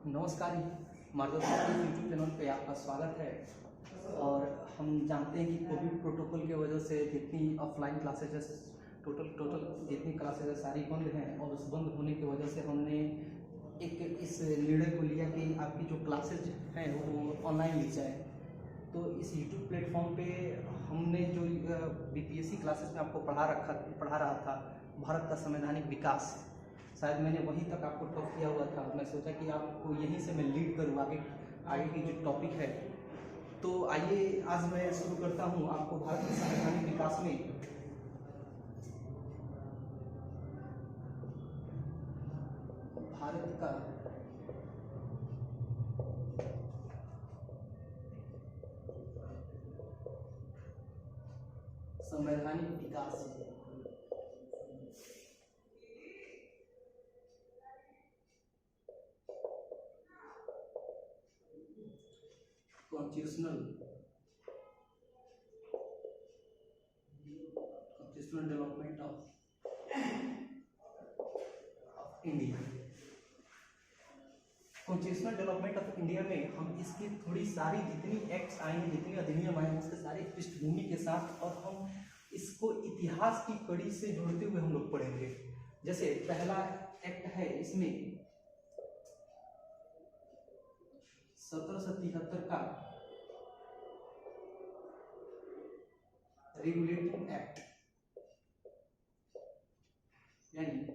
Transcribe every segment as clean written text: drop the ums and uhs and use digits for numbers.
नमस्कार, मार्गदर्शन YouTube channel पे आपका स्वागत है। और हम जानते हैं कि कोविड प्रोटोकॉल की वजह से जितनी ऑफलाइन क्लासेज टोटल जितनी क्लासेज है सारी बंद हैं, और उस बंद होने की वजह से हमने एक इस निर्णय को लिया कि आपकी जो क्लासेज हैं वो ऑनलाइन ली जाए। तो इस यूट्यूब प्लेटफॉर्म पे हमने जो बीपीएससी क्लासेस में आपको पढ़ा रहा था, भारत का संवैधानिक विकास, शायद मैंने वहीं तक आपको टॉप किया हुआ था। मैं सोचा कि आपको यहीं से मैं लीड करूँ आगे की जो टॉपिक है। तो आइए आज मैं शुरू करता हूँ आपको भारत के संवैधानिक विकास में भारत का संवैधानिक विकास, constitutional development of India. Constitutional development of India में हम इसकी थोड़ी सारी जितनी एक्ट्स आएंगे, जितनी अधिनियम आएंगे, उसके सारे पृष्ठभूमि के साथ, और हम इसको इतिहास की कड़ी से जोड़ते हुए हम लोग पढ़ेंगे। जैसे पहला एक्ट है इसमें 1773 का रेगुलेटिंग एक्ट, यानी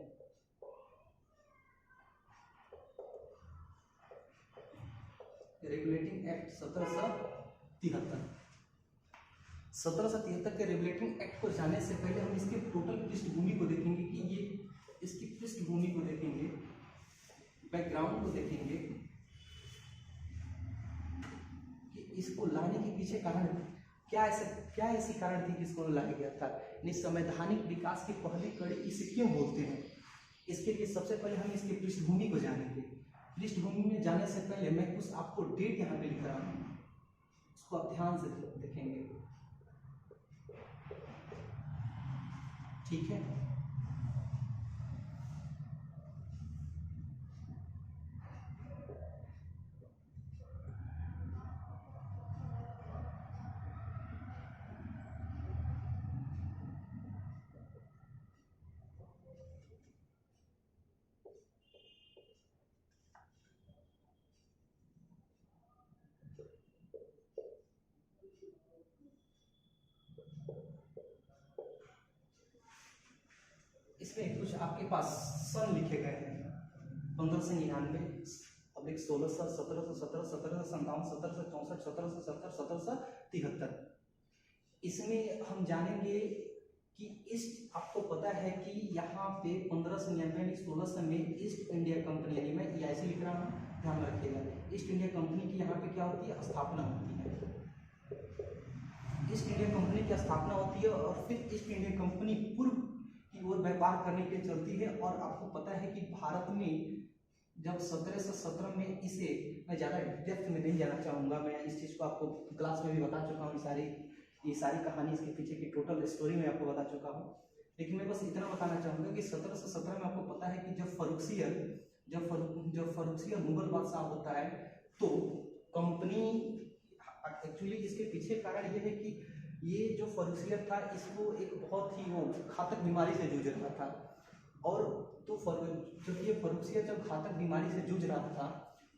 रेगुलेटिंग एक्ट 1773 के रेगुलेटिंग एक्ट को जानने से पहले हम इसके टोटल पृष्ठभूमि को देखेंगे कि ये इसकी पृष्ठभूमि को देखेंगे, बैकग्राउंड को देखेंगे कि इसको लाने के पीछे कारण क्या ऐसी कारण थी कि इसको लाया गया था। संवैधानिक विकास की पहली कड़ी इसे क्यों बोलते हैं, इसके लिए सबसे पहले हम इसकी पृष्ठभूमि को जानेंगे। पृष्ठभूमि में जाने से पहले मैं कुछ आपको डेट यहाँ पे लिख रहा हूँ, उसको आप ध्यान से देखेंगे, ठीक है। इसमें कुछ आपके पास सन लिखे गए हैं, 1599, 1600, 1717, 1757, 1764, 1770, 1773। इसमें हम जानेंगे कि ईस्ट, आपको पता है कि यहाँ पे 1599 1600 में ईस्ट इंडिया कंपनी, यानी मैं EIC लिख रहा हूँ, ध्यान रखिएगा, ईस्ट इंडिया कंपनी की यहाँ पे क्या होती है, स्थापना होती है। ईस्ट इंडिया कंपनी की स्थापना होती है, और फिर ईस्ट इंडिया कंपनी पूर्व की ओर व्यापार करने के लिए चलती है। और आपको पता है कि भारत में जब 1717 में, इसे मैं ज़्यादा डेप्थ में नहीं जाना चाहूँगा, मैं इस चीज़ को आपको क्लास में भी बता चुका हूँ, ये सारी कहानी, इसके पीछे की टोटल स्टोरी मैं आपको बता चुका हूँ। लेकिन मैं बस इतना बताना चाहूँगा कि 1717 में आपको पता है कि जब फर्रुखसियर मुगल बादशाह होता है, तो कंपनी, एक्चुअली इसके पीछे कारण ये है कि ये जो फर्रुखसियर था, इसको एक बहुत ही वो घातक बीमारी से जूझ रहा था। और तो जब ये फर्रुखसियर जब घातक बीमारी से जूझ रहा था,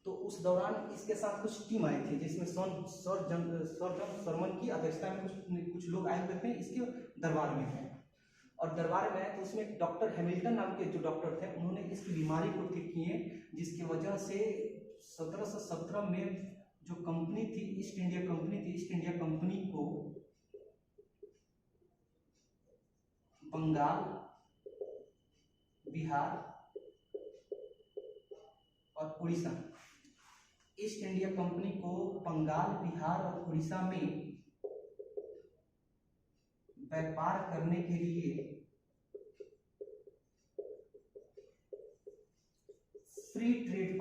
तो उस दौरान इसके साथ कुछ टीम आई थी, जिसमें सर जन शर्मन की अध्यक्षता में कुछ लोग आए हुए थे इसके दरबार में हैं। और दरबार में आए तो उसमें डॉक्टर हैमिल्टन नाम के जो डॉक्टर थे, उन्होंने इसकी बीमारी को ठीक किए, जिसकी वजह से 1717 में जो कंपनी थी, ईस्ट इंडिया कंपनी थी, ईस्ट इंडिया कंपनी को बंगाल, बिहार और उड़ीसा, ईस्ट इंडिया कंपनी को बंगाल, बिहार और उड़ीसा में व्यापार करने के लिए फ्री ट्रेड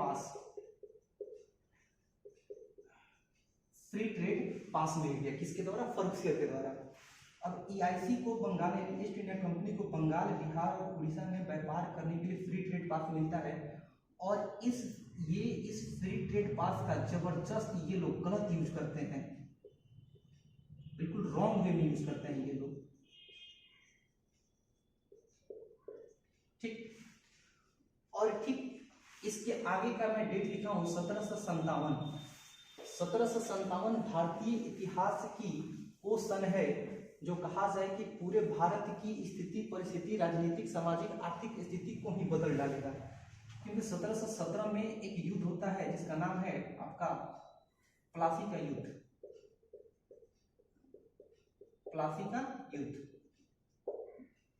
पास मिल गया। किसके द्वारा? फर्रुखसियर के द्वारा। अब EIC को बंगाल, यानी ईस्ट इंडिया कंपनी को बंगाल, बिहार और उड़ीसा में व्यापार करने के लिए फ्री ट्रेड पास मिलता है, और इस फ्री ट्रेड पास का जबरदस्त ये लोग गलत यूज करते हैं, बिल्कुल रॉन्ग वे में यूज करते हैं ये लोग। ठीक, और ठीक इसके आगे का मैं डेट लिखा हूं 1757। 1757 भारतीय इतिहास की वो सन है जो कहा जाए कि पूरे भारत की स्थिति, परिस्थिति, राजनीतिक, सामाजिक, आर्थिक स्थिति को ही बदल डालेगा। क्योंकि 1717 में एक युद्ध होता है जिसका नाम है आपका प्लासी का युद्ध। प्लासी का युद्ध,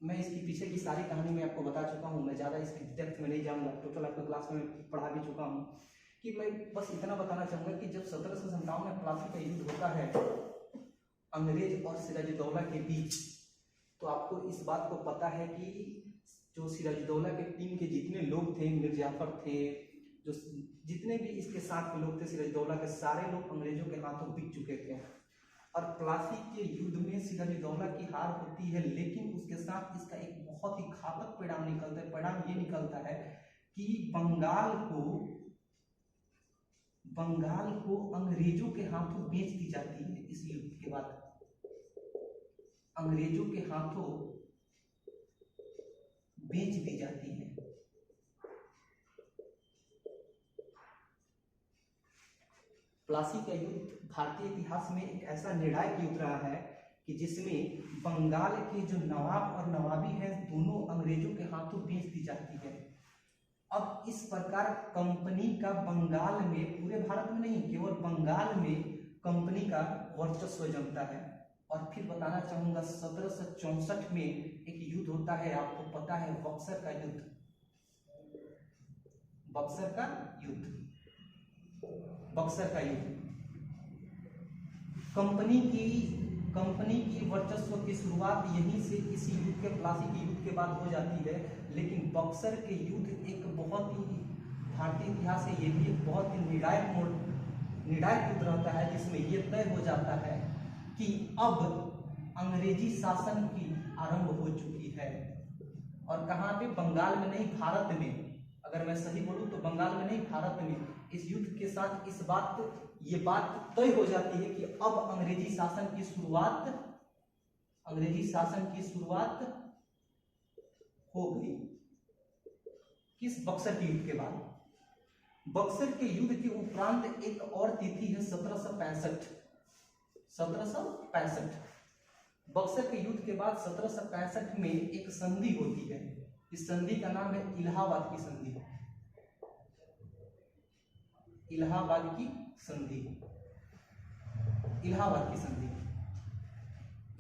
मैं इसकी पीछे की सारी कहानी मैं आपको बता चुका हूँ, मैं ज़्यादा इसकी डेप्थ में नहीं जाऊँगा, टोटल आपको क्लास में पढ़ा भी चुका हूँ। कि मैं बस इतना बताना चाहूँगा कि जब 1757 में प्लासी का युद्ध होता है अंग्रेज और सिराजुद्दौला के बीच, तो आपको इस बात को पता है कि जो सिराजुद्दौला के टीम के जितने लोग थे, मीर जाफर थे, जो जितने भी इसके साथ के लोग थे सिराजुद्दौला के, सारे लोग अंग्रेजों के हाथों बिक चुके थे। और प्लासी के युद्ध में सिराजुद्दौला की हार होती है, लेकिन उसके साथ इसका एक बहुत ही घातक परिणाम निकलता है। परिणाम ये निकलता है कि बंगाल को अंग्रेजों के हाथों बेच दी जाती है। इस युद्ध के बाद अंग्रेजों के हाथों बेच दी जाती है। प्लासी का युद्ध भारतीय इतिहास में एक ऐसा निर्णायक युद्ध रहा है कि जिसमें बंगाल के जो नवाब और नवाबी हैं दोनों अंग्रेजों के हाथों बेच दी जाती है। अब इस प्रकार कंपनी का बंगाल में, पूरे भारत में नहीं, केवल बंगाल में कंपनी का वर्चस्व जमता है। और फिर बताना चाहूंगा 1764 में एक युद्ध होता है, आपको पता है, बक्सर का युद्ध। बक्सर का युद्ध, बक्सर का युद्ध कंपनी की वर्चस्व की शुरुआत यहीं से इसी युद्ध के, प्लासी के युद्ध के बाद हो जाती है। लेकिन बक्सर के युद्ध एक बहुत ही भारतीय इतिहास से ये भी एक बहुत ही निर्णायक युद्ध रहता है, जिसमें यह तय हो जाता है कि अब अंग्रेजी शासन की आरंभ हो चुकी है। और कहाँ पे? बंगाल में नहीं, भारत में। अगर मैं सही बोलूं तो बंगाल में नहीं, भारत में। इस युद्ध के साथ ये बात तय हो जाती है कि अब अंग्रेजी शासन की शुरुआत हो गई। किस? बक्सर के युद्ध के बाद। बक्सर के युद्ध के उपरांत एक और तिथि है 1765। 1765 बक्सर के युद्ध के बाद 1765 में एक संधि होती है। इस संधि का नाम है इलाहाबाद की संधि। इलाहाबाद की संधि।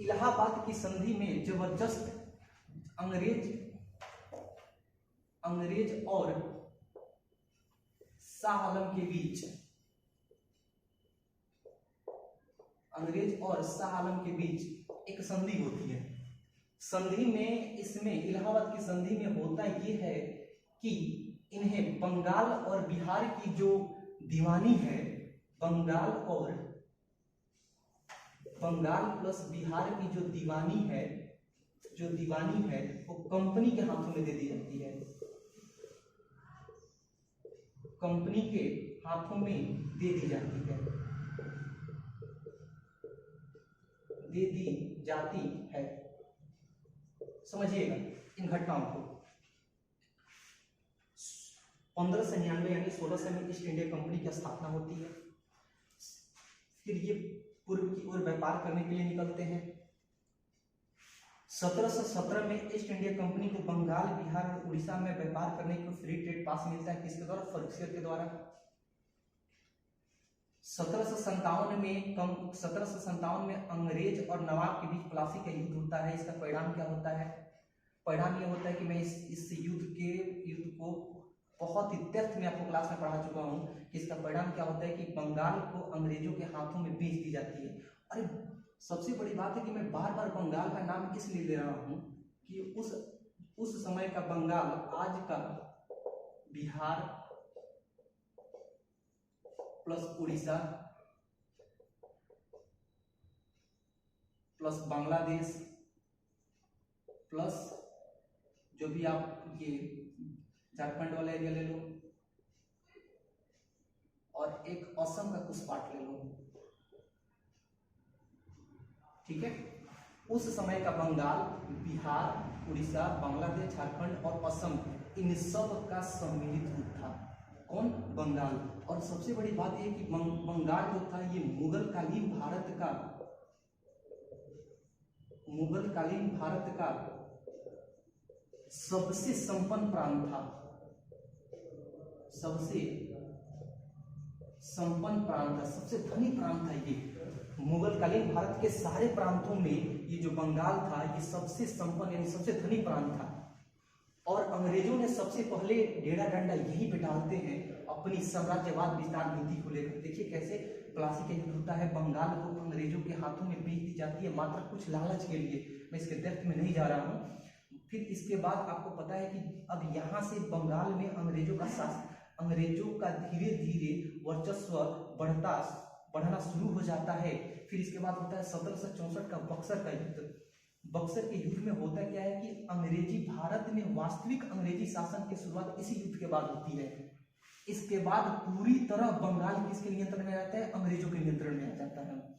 इलाहाबाद की संधि में जबरदस्त अंग्रेज और शाह आलम के बीच एक संधि होती है। संधि में, इसमें इलाहाबाद की संधि में होता यह है कि इन्हें बंगाल और बिहार की जो दीवानी है, बंगाल प्लस बिहार की जो दीवानी है वो कंपनी के हाथों में दे दी जाती है। कंपनी के हाथों में दे दी जाती है। समझिएगा इन घटनाओं को। 1599 यानी 1600 में ईस्ट इंडिया कंपनी की स्थापना होती है। फिर ये पूर्व की ओर व्यापार करने के लिए निकलते हैं। 1717 में ईस्ट इंडिया कंपनी को बंगाल, बिहार और उड़ीसा में व्यापार करने को फ्री ट्रेड पास मिलता है। किसके द्वारा? फर्गुसन के द्वारा। 1757 में अंग्रेज और नवाब के बीच प्लासी का युद्ध होता है। इसका परिणाम क्या होता है? परिणाम यह होता है कि मैं इस युद्ध को बहुत ही डेप्थ में आपको क्लास में पढ़ा चुका हूं। इसका परिणाम क्या होता है कि बंगाल को अंग्रेजों के हाथों में बेच दी जाती है। अरे सबसे बड़ी बात है कि मैं बार बार बंगाल का नाम इसलिए ले रहा हूं कि उस समय का बंगाल आज का Bihar plus Orissa plus Bangladesh plus जो भी आप ये झारखंड वाला एरिया ले लो, असम का कुछ पार्ट ले लो, ठीक है। उस समय का बंगाल, बिहार, उड़ीसा, बांग्लादेश, झारखंड और असम, इन सब का सम्मिलित रूप था। कौन? बंगाल। और सबसे बड़ी बात यह कि बंगाल जो था ये मुगलकालीन भारत का सबसे संपन्न प्रांत था, सबसे संपन्न प्रांत था, सबसे धनी प्रांत था ये। मुगलकालीन भारत के सारे प्रांतों में ये जो बंगाल था ये सबसे संपन्न यानी सबसे धनी प्रांत था। और अंग्रेजों ने सबसे पहले डेरा डंडा यहीं पे डालते हैं अपनी साम्राज्यवाद विस्तार नीति को लेकर। देखिए कैसे प्लासी का युद्ध होता है, बंगाल को अंग्रेजों के हाथों में बेच दी जाती है मात्र कुछ लालच के लिए। मैं इसके डेप्थ में नहीं जा रहा हूँ। फिर इसके बाद आपको पता है कि अब यहाँ से बंगाल में अंग्रेजों का धीरे धीरे वर्चस्व बढ़ना शुरू हो जाता है। फिर इसके बाद होता है 1764 का बक्सर का युद्ध। बक्सर के युद्ध में होता क्या है कि अंग्रेजी भारत में वास्तविक अंग्रेजी शासन की शुरुआत इसी युद्ध के बाद होती है। इसके बाद पूरी तरह बंगाल किसके नियंत्रण में आता है? अंग्रेजों के नियंत्रण में आ जाता है।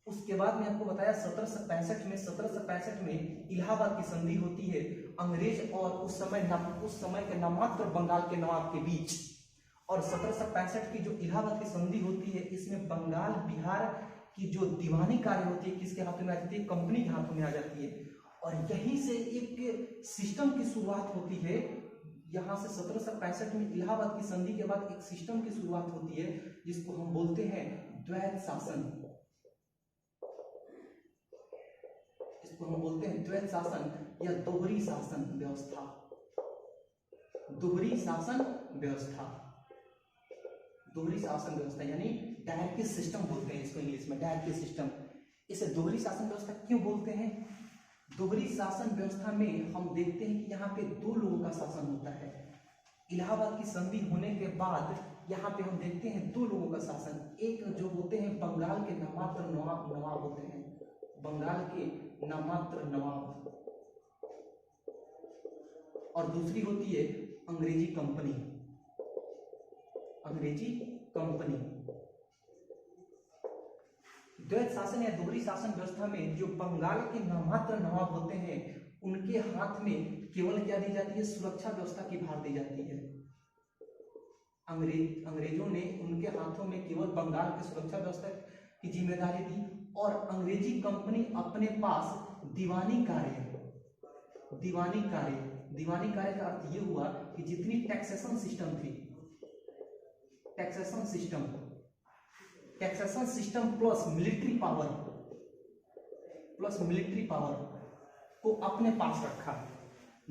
उसके बाद मैं आपको बताया 1765 में इलाहाबाद की संधि होती है अंग्रेज और उस समय के नामात्र बंगाल के नवाब के बीच। और 1765 की जो इलाहाबाद की संधि होती है इसमें बंगाल बिहार की जो दीवानी कार्य होती है किसके हाथों में आ जाती है? कंपनी के हाथों में आ जाती है। और यहीं से एक सिस्टम की शुरुआत होती है। यहाँ से 1765 में इलाहाबाद की संधि के बाद एक सिस्टम की शुरुआत होती है जिसको हम बोलते हैं द्वैत शासन। इसको हम बोलते हैं द्वैत शासन या दोहरी शासन व्यवस्था। दोहरी शासन व्यवस्था यानी डायरेक्टिव सिस्टम बोलते हैं इसको इंग्लिश में, डायरेक्टिव सिस्टम। इसे दोहरी शासन व्यवस्था क्यों बोलते हैं? दोहरी शासन व्यवस्था में हम देखते हैं कि यहाँ पे दो लोगों का शासन होता है। इलाहाबाद की संधि होने के बाद यहाँ पे हम देखते हैं दो लोगों का शासन। एक जो होते हैं बंगाल के नामात्र नवाब होते हैं, बंगाल के नामात्र नवाब, और दूसरी होती है अंग्रेजी कंपनी। द्वैत शासन या दोहरी शासन व्यवस्था में जो बंगाल के नामात्र नवाब होते हैं उनके हाथ में केवल क्या दी जाती है? सुरक्षा व्यवस्था की भार दी जाती है। अंग्रेजों ने उनके हाथों में केवल बंगाल की सुरक्षा व्यवस्था की जिम्मेदारी दी और अंग्रेजी कंपनी अपने पास दीवानी कार्य का अर्थ ये हुआ कि जितनी टैक्सेशन सिस्टम थी, taxation system plus military power को अपने पास रखा।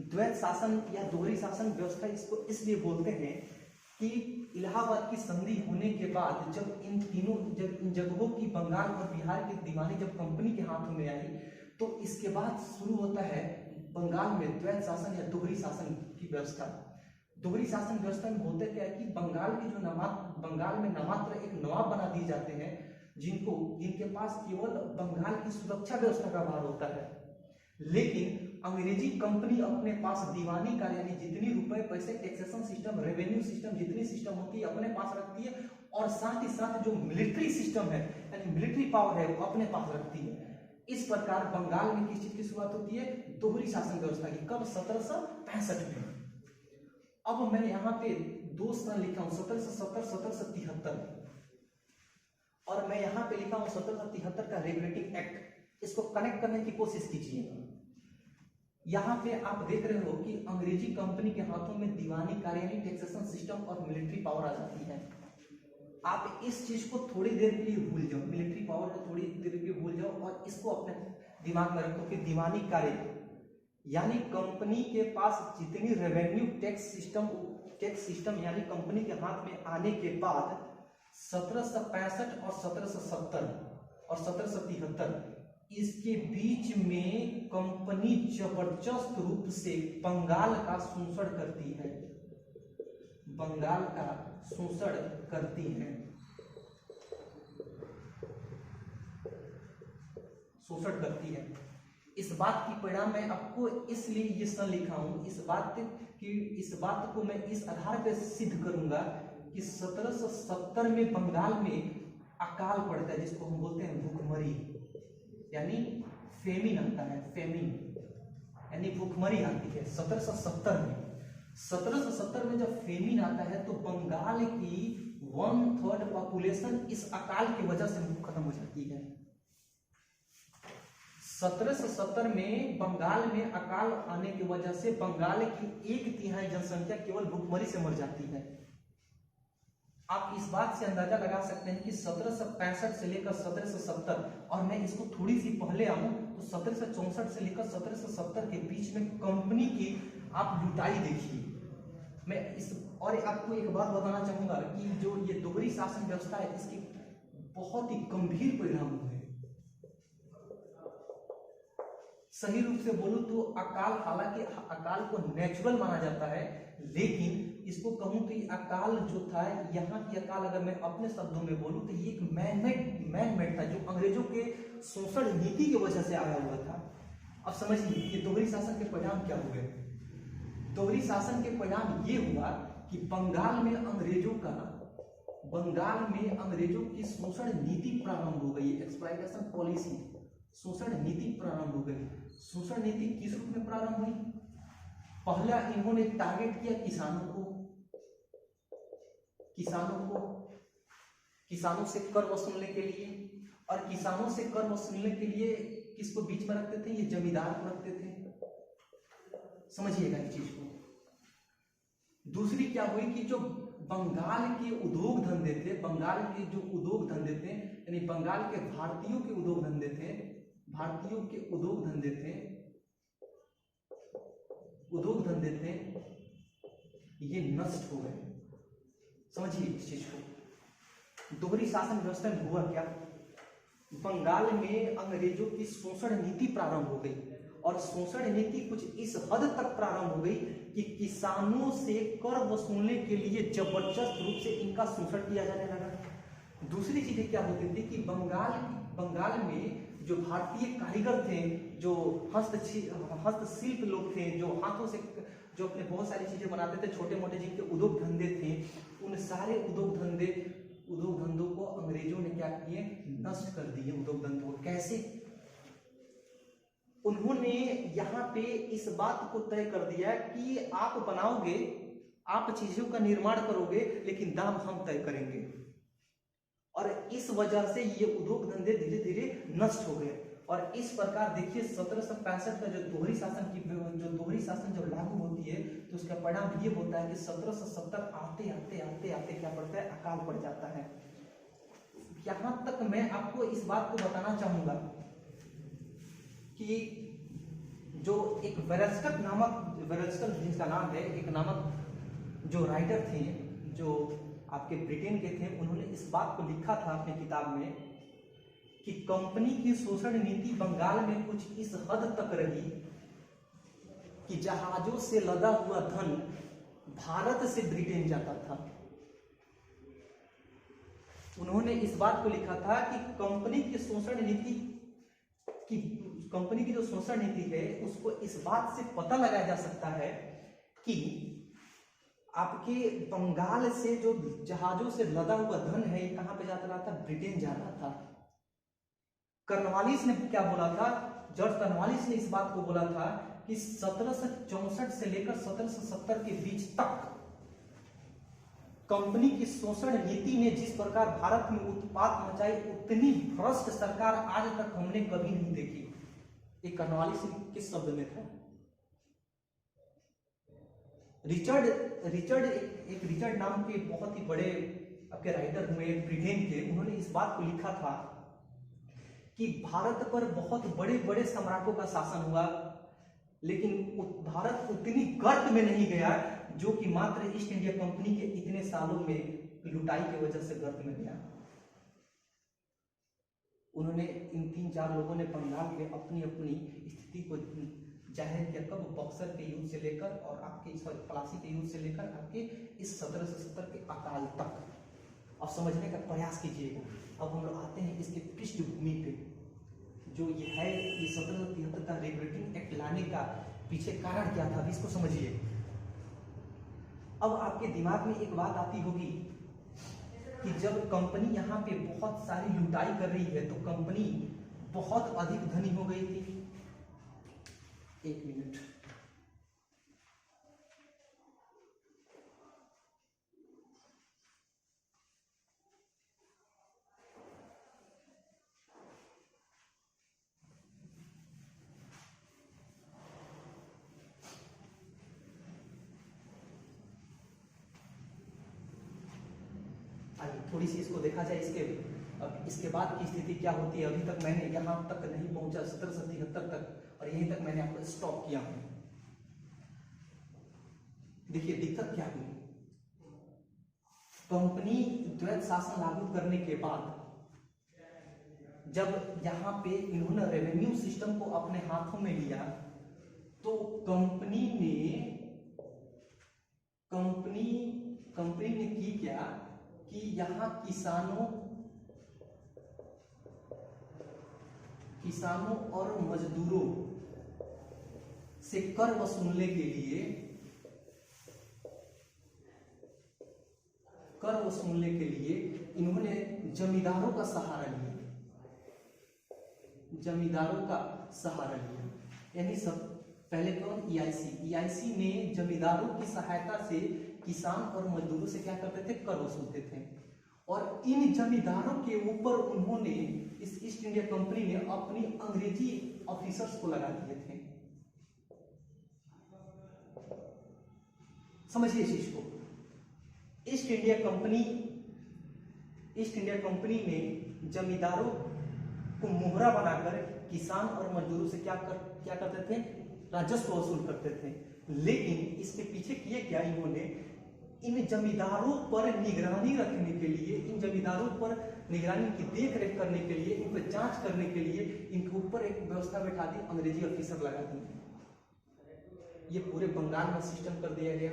द्वैत शासन या दोहरी शासन व्यवस्था इसको इसलिए बोलते हैं कि इलाहाबाद की संधि होने के बाद जब इन जगहों की बंगाल और बिहार की दीवानी जब कंपनी के हाथों में आई तो इसके बाद शुरू होता है बंगाल में द्वैत शासन या दोहरी शासन की व्यवस्था। दोहरी शासन व्यवस्था में होता क्या है कि बंगाल में नामात्र एक नवाब बना दिए जाते हैं जिनके पास केवल बंगाल की सुरक्षा व्यवस्था का भार होता है। लेकिन अंग्रेजी कंपनी अपने पास दीवानी कार्य यानी जितनी रुपए पैसे टैक्सेशन सिस्टम, रेवेन्यू सिस्टम, जितनी सिस्टम होती है अपने पास रखती है और साथ ही साथ जो मिलिट्री सिस्टम है यानी मिलिट्री पावर है वो अपने पास रखती है। इस प्रकार बंगाल में किस चीज की शुरुआत होती है? दोहरी शासन व्यवस्था की। कब? 1765 में। अब मैं यहाँ पे दो सन लिखा हूं 1770, 1773 और मैं यहाँ पे लिखा हूं 1773 का रेगुलेटिंग एक्ट। इसको कनेक्ट करने की कोशिश कीजिए। यहाँ पे आप देख रहे हो कि अंग्रेजी कंपनी के हाथों में दीवानी कार्य यानी टैक्सेशन सिस्टम और मिलिट्री पावर आ जाती है। आप इस चीज को थोड़ी देर के लिए भूल जाओ, मिलिट्री पावर को थोड़ी देर के लिए भूल जाओ और इसको अपने दिमाग में रखो कि दीवानी कार्य यानी कंपनी के पास जितनी रेवेन्यू टैक्स सिस्टम यानी कंपनी के हाथ में आने के बाद 1765 और 1770 और 1773 इसके बीच में कंपनी जबरदस्त रूप से बंगाल का शोषण करती है, बंगाल का शोषण करती है, शोषण करती है। इस बात की परिणाम मैं आपको इसलिए ये सन लिखा हूं, इस बात को मैं इस आधार पर सिद्ध करूंगा कि 1770 में बंगाल में अकाल पड़ता है, जिसको हम बोलते हैं भूखमरी, यानी फेमिन आता है, फेमिन यानी भूखमरी आती है 1770 में। 1770 में जब फेमिन आता है तो बंगाल की 1/3 पॉपुलेशन इस अकाल की वजह से खत्म हो जाती है। 1770 में बंगाल में अकाल आने की वजह से बंगाल की 1/3 जनसंख्या केवल भूखमरी से मर जाती है। आप इस बात से अंदाजा लगा सकते हैं कि 1765 से लेकर 1770, और मैं इसको थोड़ी सी पहले आऊं तो 1764 से लेकर 1770 के बीच में कंपनी की आप लुटाई देखिए। मैं इस और आपको एक बात बताना चाहूंगा कि जो ये दोहरी शासन व्यवस्था है, इसके बहुत ही गंभीर परिणाम हुए। सही रूप से बोलूं तो अकाल, हालांकि अकाल को नेचुरल माना जाता है, लेकिन इसको कहूं तो अकाल जो था, यहाँ की अकाल अगर मैं अपने शब्दों में बोलूं तो ये एक मैन मेड था, जो अंग्रेजों के शोषण नीति की वजह से आया हुआ था। अब समझिए ये दोहरी शासन के परिणाम क्या हुए। दोहरी शासन के परिणाम ये हुआ कि बंगाल में अंग्रेजों की शोषण नीति प्रारंभ हो गई, एक्सप्लॉयटेशन पॉलिसी, शोषण नीति प्रारंभ हो गई। शोषण नीति किस रूप में प्रारंभ हुई? पहला इन्होंने टारगेट किया किसानों से कर वसूलने के लिए, और किसानों से कर वसूलने के लिए किसको बीच में रखते थे? ये जमींदार को रखते थे। समझिएगा इस चीज को। दूसरी क्या हुई कि जो बंगाल के उद्योग धंधे थे, यानी बंगाल के भारतीयों के उद्योग धंधे थे, ये नष्ट हो गए। समझिए इस चीज को। दोहरी शासन व्यवस्था में हुआ क्या? बंगाल में अंग्रेजों की शोषण नीति प्रारंभ हो गई, और शोषण नीति कुछ इस हद तक प्रारंभ हो गई कि किसानों से कर वसूलने के लिए जबरदस्त रूप से इनका शोषण किया जाने लगा। दूसरी चीजें क्या होती थी कि बंगाल में जो भारतीय कारीगर थे, जो हस्तशिल्प लोग थे, जो हाथों से जो अपने बहुत सारी चीजें बनाते थे, छोटे मोटे जिनके उद्योग धंधे थे, उन सारे उद्योग धंधों को अंग्रेजों ने क्या किए? नष्ट कर दिए उद्योग धंधों को। कैसे? उन्होंने यहाँ पे इस बात को तय कर दिया कि आप बनाओगे, आप चीजों का निर्माण करोगे, लेकिन दाम हम तय करेंगे। और इस वजह से ये उद्योग धंधे धीरे धीरे नष्ट हो गए। और इस प्रकार देखिए 1765 का जो दोहरी शासन जब लागू होती है तो उसका परिणाम ये होता है कि 1770 आते आते क्या पड़ता है? अकाल पड़ जाता है। यहां तक मैं आपको इस बात को बताना चाहूंगा कि जो एक वेरेस्कल जिनका नाम है, एक नामक जो राइटर थे, जो आपके ब्रिटेन के थे, उन्होंने इस बात को लिखा था अपनी किताब में कि कंपनी की शोषण नीति बंगाल में कुछ इस हद तक रही कि जहाजों से लदा हुआ धन भारत से ब्रिटेन जाता था। उन्होंने इस बात को लिखा था कि कंपनी की जो शोषण नीति है, उसको इस बात से पता लगाया जा सकता है कि आपके बंगाल से जो जहाजों से लदा हुआ धन है, ये कहां पे जाता रहा था? ब्रिटेन जा रहा था। कर्नवालिस ने क्या बोला था? जॉर्ज कर्नवालिस ने इस बात को बोला था कि 1764 से लेकर 1770 के बीच तक कंपनी की शोषण नीति ने जिस प्रकार भारत में उत्पात मचाई, उतनी भ्रष्ट सरकार आज तक हमने कभी नहीं देखी। एक कर्नवालिस किस शब्द में था? रिचर्ड नाम के बहुत ही बड़े आपके राइटर हुए ब्रिटेन के, उन्होंने इस बात को लिखा था कि भारत पर बहुत बड़े बड़े सम्राटों का शासन हुआ, लेकिन भारत उतनी गर्त में नहीं गया जो कि मात्र ईस्ट इंडिया कंपनी के इतने सालों में लुटाई की वजह से गर्त में गया। उन्होंने इन 3-4 लोगों ने बंगाल के अपनी अपनी स्थिति को जाहिर किया, कब? बक्सर के युद्ध से लेकर और आपके प्लासी के युद्ध से लेकर आपके इस 1770 के अकाल तक। अब समझने का प्रयास कीजिएगा। अब हम लोग आते हैं इसके पृष्ठभूमि पे, जो ये है ये 1773 का रेगुलेटिंग एक्ट लाने का पीछे कारण क्या था, अभी इसको समझिए। अब आपके दिमाग में एक बात आती होगी कि जब कंपनी यहाँ पे बहुत सारी लुटाई कर रही है तो कंपनी बहुत अधिक धनी हो गई थी। एक मिनट, आइए थोड़ी सी इसको देखा जाए। अब इसके बाद की स्थिति क्या होती है, अभी तक मैंने यहाँ तक नहीं पहुंचा 1773 तक, और यहीं तक मैंने आपको स्टॉप किया हूं। देखिए दिक्कत क्या हुई, कंपनी द्वैत शासन लागू करने के बाद जब यहाँ पे इन्होंने रेवेन्यू सिस्टम को अपने हाथों में लिया तो कंपनी ने की क्या कि यहाँ किसानों और मजदूरों से कर वसूलने के लिए इन्होंने जमींदारों का सहारा लिया। यानी सब पहले कौन, ईआईसी ने जमींदारों की सहायता से किसान और मजदूरों से क्या करते थे, कर वसूलते थे। और इन जमींदारों के ऊपर उन्होंने, इस ईस्ट इंडिया कंपनी ने अपनी अंग्रेजी ऑफिसर्स को लगा दिए थे। समझिए इस चीज को, ईस्ट इंडिया कंपनी ने जमींदारों को मोहरा बनाकर किसान और मजदूरों से क्या करते थे, राजस्व वसूल करते थे। लेकिन इसके पीछे किए क्या, इन्होंने इन जमींदारों पर निगरानी रखने के लिए, इन जमींदारों पर निगरानी की देख रेख करने के लिए, इन पर जांच करने के लिए इनके ऊपर एक व्यवस्था बैठा दी, अंग्रेजी ऑफिसर लगा दी। ये पूरे बंगाल में सिस्टम कर दिया गया।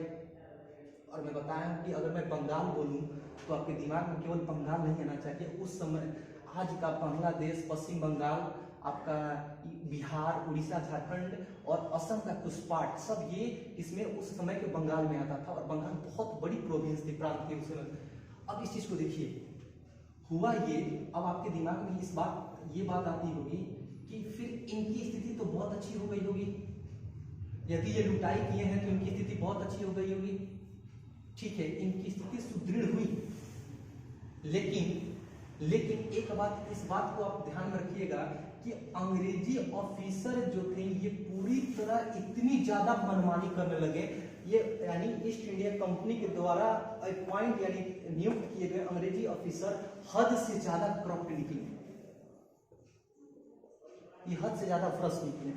और मैं बताया हूं कि अगर मैं बंगाल बोलूं तो आपके दिमाग में केवल बंगाल नहीं आना चाहिए। उस समय आज का बांग्लादेश, पश्चिम बंगाल, आपका बिहार, उड़ीसा, झारखंड और असम का कुछ पार्ट, सब ये इसमें उस समय के बंगाल में आता था। और बंगाल बहुत बड़ी प्रोविंस थी, प्रांत थी उस समय। अब इस चीज को देखिए, हुआ ये, अब आपके दिमाग में ये बात आती होगी कि फिर इनकी स्थिति तो बहुत अच्छी हो गई होगी, यदि ये लुटाई किए हैं तो इनकी स्थिति बहुत अच्छी हो गई होगी। ठीक है, इनकी स्थिति सुदृढ़ हुई, लेकिन एक बात, इस बात को आप ध्यान में रखिएगा कि अंग्रेजी ऑफिसर जो थे ये पूरी तरह इतनी ज्यादा मनमानी करने लगे, ये यानी ईस्ट इंडिया कंपनी के द्वारा अपॉइंट यानी नियुक्त किए गए अंग्रेजी ऑफिसर हद से ज्यादा करप्ट निकले, ये हद से ज्यादा भ्रष्ट निकले।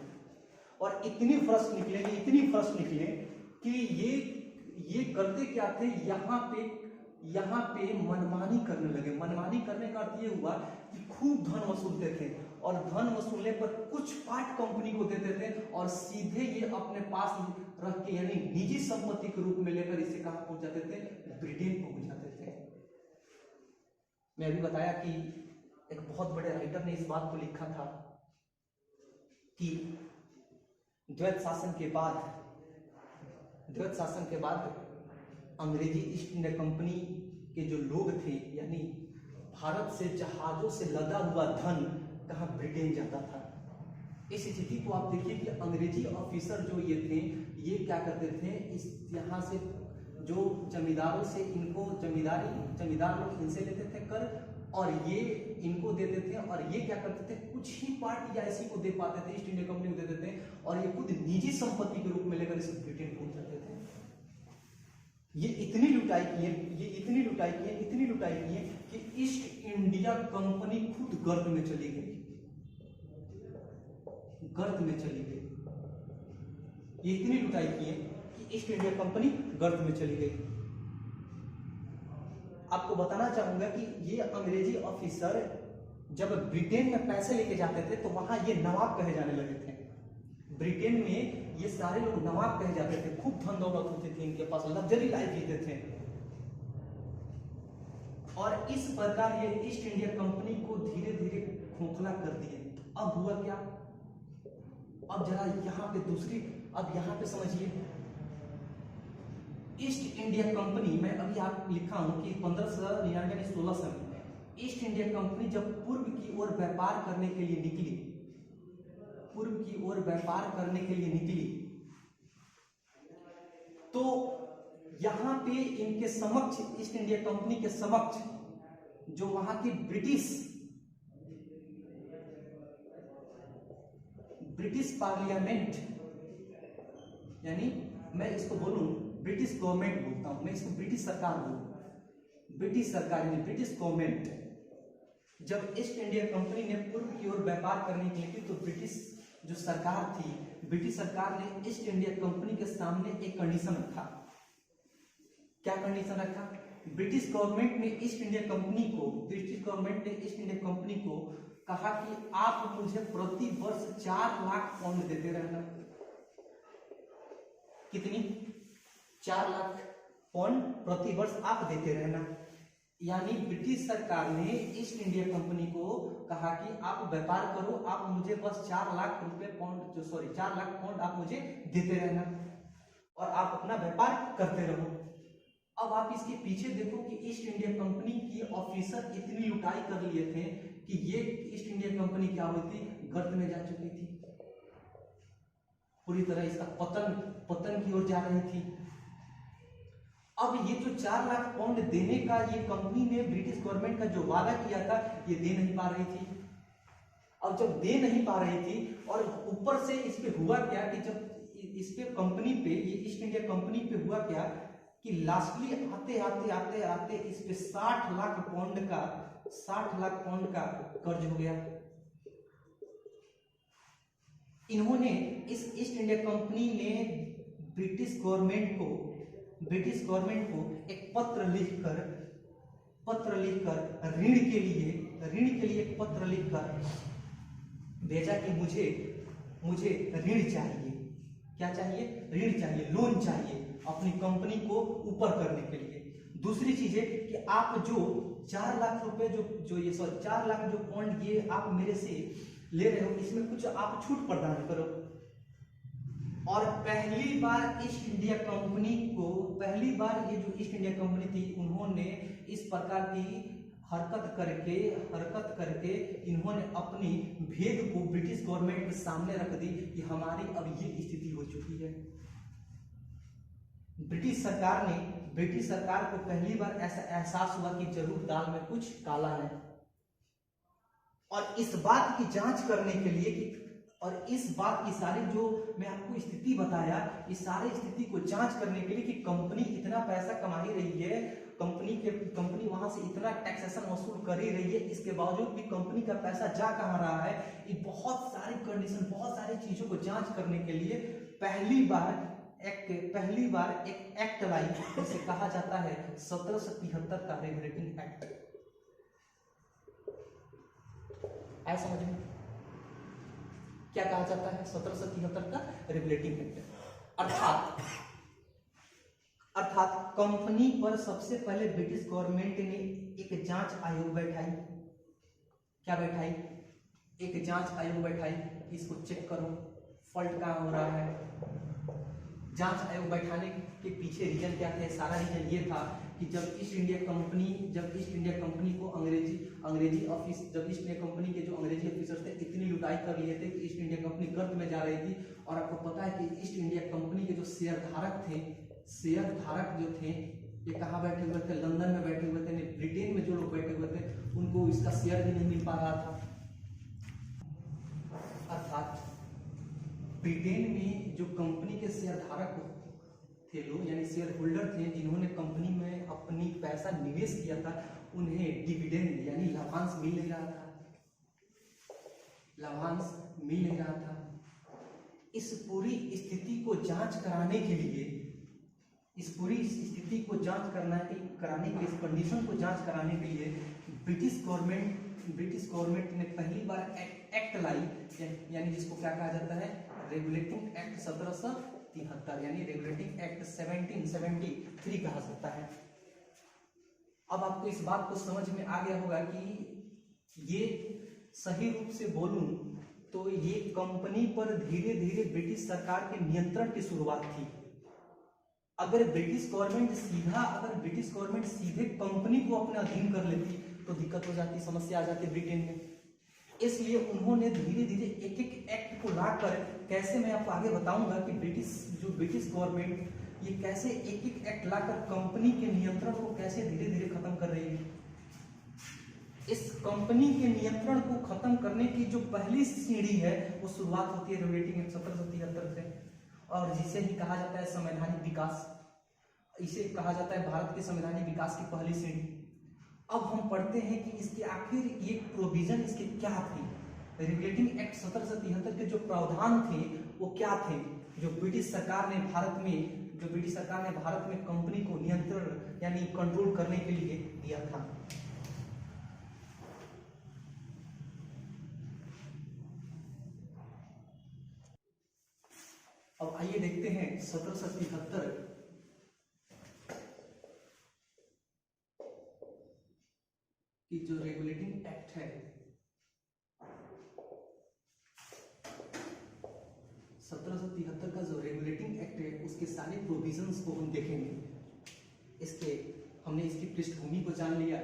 और इतनी भ्रष्ट निकले कि ये करते क्या थे, यहाँ पे मनमानी करने लगे। मनमानी करने का अर्थ ये हुआ कि खूब धन वसूलते थे, और धन वसूलने पर कुछ पार्ट कंपनी को देते थे और सीधे ये अपने पास रख के यानी निजी संपत्ति के रूप में लेकर इसे कहां पहुंच जाते थे, ब्रिटेन पहुंच जाते थे। मैं अभी बताया कि एक बहुत बड़े राइटर ने इस बात को लिखा था कि द्वैत शासन के बाद अंग्रेजी ईस्ट इंडिया कंपनी के जो लोग थे, यानी भारत से जहाजों से लदा हुआ धन कहां, ब्रिटेन जाता था। इस स्थिति को आप देखिए कि अंग्रेजी ऑफिसर जो ये थे, ये क्या करते थे, इस यहाँ से जो जमींदारों से इनको जमींदार लोग इनसे लेते थे कर, और ये इनको देते थे, और ये क्या करते थे, कुछ ही पार्ट या इसी को दे पाते थे, ईस्ट इंडिया कंपनी को देते थे, और ये खुद निजी संपत्ति के रूप में लेकर इसे ब्रिटेन पहुंच जाते थे। ये इतनी लुटाई की है कि ईस्ट इंडिया कंपनी खुद गर्त में चली गई। ये इतनी लुटाई की है कि ईस्ट इंडिया कंपनी गर्त में चली गई। आपको बताना चाहूंगा कि ये अंग्रेजी ऑफिसर जब ब्रिटेन में पैसे लेके जाते थे तो वहां ये नवाब कहे जाने लगे थे। ब्रिटेन में ये सारे लोग नवाब कहे जाते थे, खूब धन दौलत होती थी इनके पास, लग्जरी लाइफ जीते थे। और इस प्रकार ये ईस्ट इंडिया कंपनी को धीरे धीरे खोखला कर दिए। अब हुआ क्या, अब जरा यहाँ पे समझिए, ईस्ट इंडिया कंपनी, मैं अभी आप लिखा हूं कि 1599 यानी 1600 में ईस्ट इंडिया कंपनी जब पूर्व की ओर व्यापार करने के लिए निकली, पूर्व की ओर व्यापार करने के लिए निकली, तो यहां पे इनके समक्ष, ईस्ट इंडिया कंपनी के समक्ष जो वहां की ब्रिटिश पार्लियामेंट, यानी मैं इसको बोलूं ब्रिटिश गवर्नमेंट बोलता हूं, मैं इसको ब्रिटिश सरकार बोलूं, ब्रिटिश सरकार यानी ब्रिटिश गवर्नमेंट जब ईस्ट इंडिया कंपनी ने पूर्व की ओर व्यापार करने के लिए, तो ब्रिटिश जो सरकार थी, ब्रिटिश सरकार ने ईस्ट इंडिया कंपनी के सामने एक कंडीशन रखा। क्या कंडीशन रखा? ब्रिटिश गवर्नमेंट ने ईस्ट इंडिया कंपनी को, ब्रिटिश गवर्नमेंट ने ईस्ट इंडिया कंपनी को कहा कि आप मुझे प्रति वर्ष 4 लाख पाउंड देते रहना। कितनी? 4 लाख पाउंड प्रति वर्ष आप देते रहना। यानी ब्रिटिश सरकार ने ईस्ट इंडिया कंपनी को कहा कि आप व्यापार करो, आप मुझे बस 4 लाख पाउंड 4 लाख पाउंड आप मुझे देते रहना और आप अपना व्यापार करते रहो। अब आप इसके पीछे देखो कि ईस्ट इंडिया कंपनी की ऑफिसर इतनी लुटाई कर लिए थे कि ये ईस्ट इंडिया कंपनी क्या हुई थी? गर्त में जा चुकी थी, पूरी तरह इसका पतन की ओर जा रही थी। अब ये जो 4 लाख पाउंड देने का ये कंपनी ने ब्रिटिश गवर्नमेंट का जो वादा किया था, ये दे नहीं पा रही थी। अब जब दे नहीं पा रही थी और ऊपर से इस पे हुआ क्या कि जब इस पे कंपनी पे, ये ईस्ट इंडिया कंपनी पे हुआ क्या कि लास्टली आते आते आते आते इस पे 60 लाख पाउंड का कर्ज हो गया। इन्होंने, इस ईस्ट इंडिया कंपनी ने ब्रिटिश गवर्नमेंट को एक पत्र लिखकर ऋण के लिए एक पत्र लिखकर भेजा कि मुझे ऋण चाहिए। क्या चाहिए? ऋण चाहिए, लोन चाहिए अपनी कंपनी को ऊपर करने के लिए। दूसरी चीज है कि आप जो 4 लाख रुपए जो 4 लाख जो पाउंड ये आप मेरे से ले रहे हो, इसमें कुछ आप छूट प्रदान करो। और पहली बार ईस्ट इंडिया कंपनी ये जो ईस्ट इंडिया कंपनी थी, उन्होंने इस प्रकार की हरकत करके इन्होंने अपनी भेद को ब्रिटिश गवर्नमेंट के सामने रख दी कि हमारी अब ये स्थिति हो चुकी है। ब्रिटिश सरकार को पहली बार ऐसा एहसास हुआ कि जरूर दाल में कुछ काला है। और इस बात की जांच करने के लिए और इस बात की सारी जो मैं आपको स्थिति बताया, इस सारी स्थिति को जांच करने के लिए कि कंपनी इतना पैसा कमा ही रही है, कंपनी वहां से इतना टैक्सेशन वसूल कर ही रही है, इसके बावजूद भी कंपनी का पैसा जा कहां रहा है, ये बहुत सारी कंडीशन, बहुत सारी चीजों को जांच करने के लिए पहली बार एक एक्ट लाई, जिसे कहा जाता है 1773 का रेगुलेटिंग एक्ट। आया समझ में? क्या कहा जाता है? 1773 का रेगुलेटिंग एक्ट। अर्थात कंपनी पर सबसे पहले ब्रिटिश गवर्नमेंट ने एक जांच आयोग बैठाई। क्या बैठाई? एक जांच आयोग बैठाई, इसको चेक करो फॉल्ट कहां हो रहा है। जांच आयोग बैठाने के पीछे रीजन क्या थे? सारा रीजन ये था कि जब ईस्ट इंडिया कंपनी को अंग्रेजी ऑफिस, जब ईस्ट इंडिया कंपनी के जो अंग्रेजी ऑफिसर थे इतनी लुटाई कर लिए थे कि ईस्ट इंडिया कंपनी गर्त में जा रही थी। और आपको पता है कि ईस्ट इंडिया कंपनी के जो शेयरधारक जो थे, ये कहाँ बैठे हुए थे? लंदन में बैठे हुए थे। ब्रिटेन में जो लोग बैठे हुए थे उनको इसका शेयर भी नहीं मिल पा रहा था। अर्थात ब्रिटेन में जो कंपनी के शेयरधारक थे लोग, यानी शेयर होल्डर थे, जिन्होंने कंपनी में अपनी पैसा निवेश किया था, उन्हें डिविडेंड यानी लाभांश मिल नहीं रहा था। इस पूरी स्थिति को जांच कराने के लिए, इस कंडीशन को जांच कराने के लिए ब्रिटिश गवर्नमेंट ने पहली बार एक्ट लाई, यानी जिसको क्या कहा जाता है? रेगुलेटिंग एक्ट 1773, यानी रेगुलेटिंग एक्ट 1773 कहा जाता है। अब आपको इस बात को समझ में आ गया होगा कि ये सही रूप से बोलूं तो ये कंपनी पर धीरे धीरे ब्रिटिश सरकार के नियंत्रण की शुरुआत थी। अगर ब्रिटिश गवर्नमेंट सीधे कंपनी को अपने अधीन कर लेती तो दिक्कत हो जाती, समस्या आ जाती ब्रिटेन में। इसलिए उन्होंने धीरे धीरे एक एक एक्ट को लाकर, कैसे मैं आपको आगे बताऊंगा कि ब्रिटिश गवर्नमेंट ये कैसे एक एक एक्ट लाकर कंपनी के नियंत्रण को कैसे धीरे धीरे खत्म कर रही है। इस कंपनी के नियंत्रण को खत्म करने की जो पहली सीढ़ी है वो शुरुआत होती है रेगुलेटिंग एक्ट 1773 से, और जिसे ही कहा जाता है संवैधानिक विकास। इसे कहा जाता है भारत के संवैधानिक विकास की पहली सीढ़ी। अब हम पढ़ते हैं कि इसके आखिर ये प्रोविजन इसके क्या थे। रेगुलेटिंग एक्ट 1773 के जो प्रावधान थे वो क्या थे, जो ब्रिटिश सरकार ने भारत में कंपनी को नियंत्रण यानी कंट्रोल करने के लिए दिया था। अब आइए देखते हैं 1773 की जो रेगुलेटिंग एक्ट है। 1773 का जो रेगुलेटिंग एक्ट है उसके सारे प्रोविजंस को हम देखेंगे। हमने इसकी पृष्ठभूमि को जान लिया।